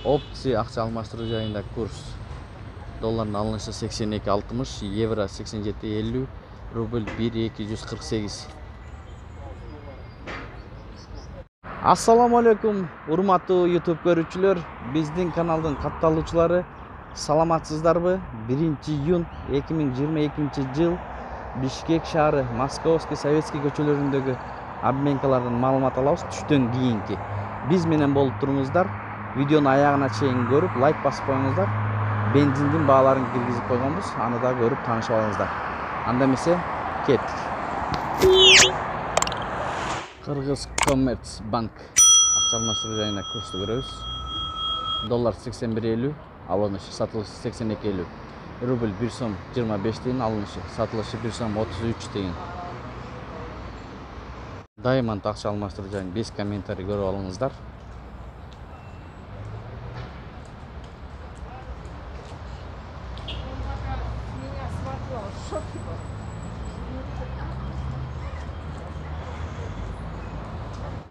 Opsiya акча алмаштыруу жайында курс. Доллардын алынышы 82.60, евро 87.50, рубль 1.248. Ассаламу алейкум, урматтуу YouTube көрүүчүлөр, биздин каналдын катталуучулары, саламатсыздарбы? 1-июнь 2022 жыл Бишкек шаары, Московский, Советский көчөлөрүндөгү обменкалардан маалымат алабыз түштөн кийинки. Биз менен болуп туруңуздар. Видеону аягына чейин көрүп, лайк басып коюңуздар. Бензиндин бааларын киргизип койгонбуз, аны да көрүп таанышып алыңыздар. Анда эмесе, кеттик. Кыргыз Коммерцбанк акча алмаштыруу жайына курсту көрөбүз. Доллар 81.50, алынышы, сатылышы 82.50. Рубль 1 сом 25 тиын, алынышы, сатылышы 1 сом 33 тиын. Даймонд акча алмаштыруу жайын 5 комментарий көрүп алыңыздар.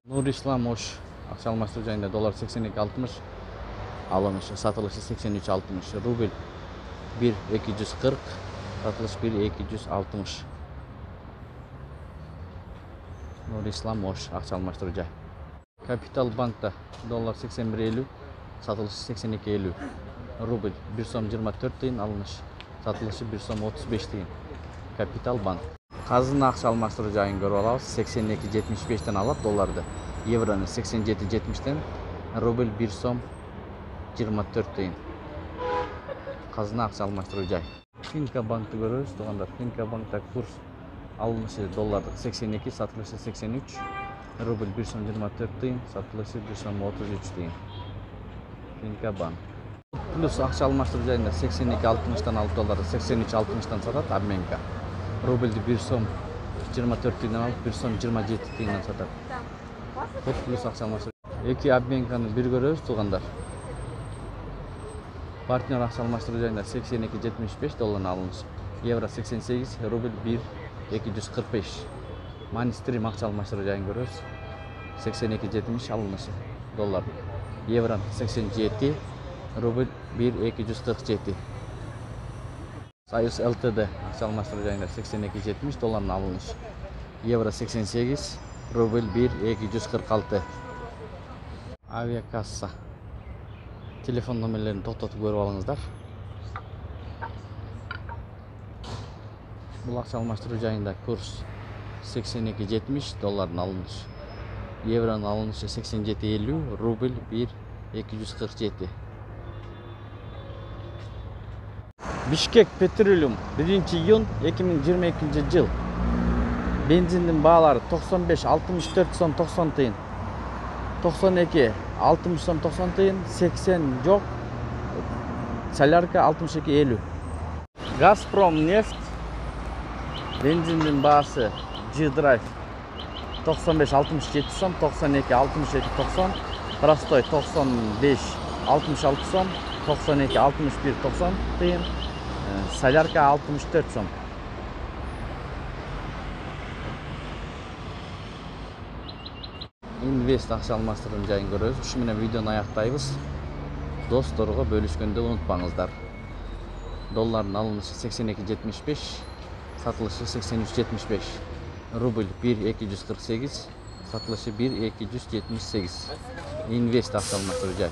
Нурислам Ош акча алмаштыруу жайында доллар 82.60, алынышы, сатылышы 83.60. Рубль 1.240, сатылыш 1.260. Нурислам Ош акча алмаштыруу жай. Капитал банкта доллар 81.50, сатылышы 82.50. Рубль 1 сом 24 тиын, алынышы, сатылышы 1 сом 35 тиын. Капитал банк. Казына акча алмаштыруу жайын көрүп алабыз. 82.75тен алат долларды. Евроны 87.70тен, рубль 1 сом 24 тиын. Казына акча алмаштыруу жай. Финка банкты көрөбүз, туугандар. Финка банкта курс алынышы доллардык 82, сатылышы 83, рубль 1 сом 24 тиын, сатылышы 1 сом 33 тиын. Финка банк. Плюс акча алмаштыруу жайында 82.60тан алып долларды 83.60тан сатат обменка. Рубльді 1 сом 24 тиындан алып 1 сом 27 тиындан сатат. Код плюс акча алмаштыруу. Эки обменканы бир көрөбүз, туугандар. Партнер акча алмаштыруу жайында 82.75 долларын алынышы. Евро 88, рубль 1.245. Манистрим акча алмаштыруу жайын көрөбүз. 82.70 алынышы доллар. Евро 87, рубль 1.247. Союз ЛТД акча алмаштыруу жайында 82.70 долларын алынышы. Евро 88, рубль 1.246. Авиакасса. Телефон номерлерин токтотуп көрүп алыңыздар. Бул акча алмаштыруу жайында курс 82.70 долларын алынышы. Евронун алынышы 87.50, рубль 1.247. Бишкек Петролиум 1-июнь 2022 жыл. Бензиндин баалары 95-64 сом 90 тиын. 92 60 сом 90 тиын, 80 жок. Солярка 62.50. Газпром нефть бензиндин баасы G-Drive 95-67 сом, 92-62-90, простой 95-66 сом, 92-61-90 тиын. Солярка 64 сом. Инвест акча алмаштыруу жайын көрөбүз. Ушу менен видеону аяктайбыз. Досторго бөлүшкөндө унутпаңыздар. Доллардын алынышы 82.75, сатылышы 83.75. Рубль 1.248, сатылышы 1.278. Инвест акча алмаштыруу жай.